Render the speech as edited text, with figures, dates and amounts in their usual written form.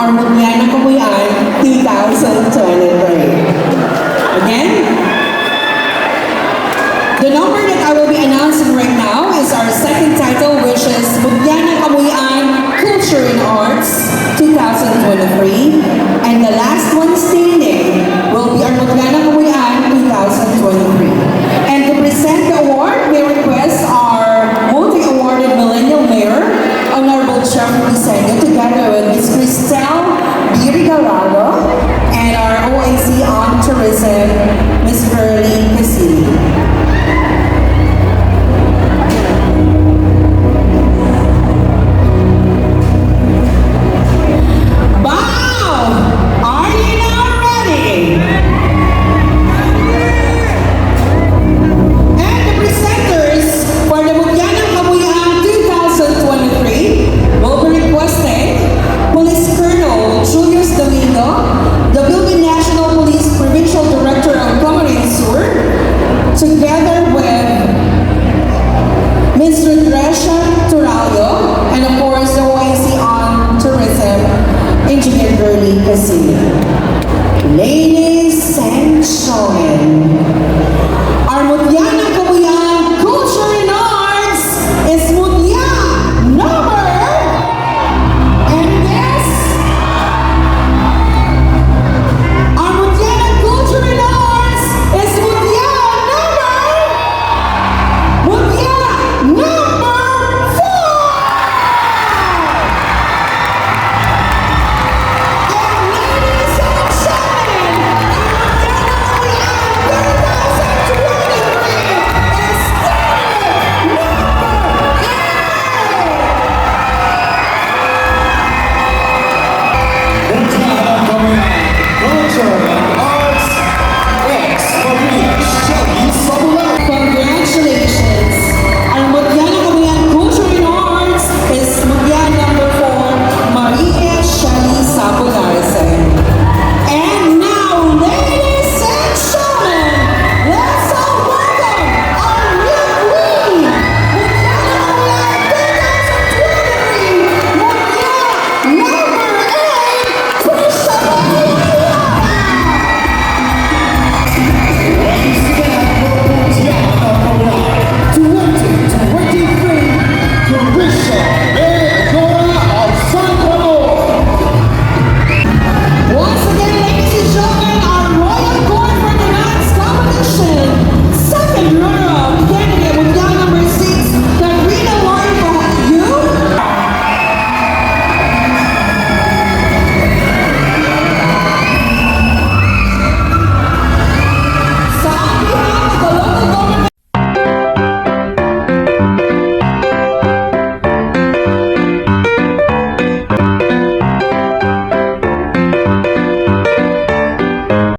our Mutya Kamuy-an 2023. Again, the number that I will be announcing right now is our second title, which is Mutya Kamuy-an Culture and Arts 2023. And the last one standing will be our Mutya Kamuy-an 2023. And to present the award, we request our multi-awarded Millennial Mayor, Honorable Jeffrey Senyo, together with Ms. Cristel Birigalado, and our OIC on Tourism, Ms. Curly Casilli. Together with Ms. and of course the OIC on Tourism, Engineer Curly Casilli.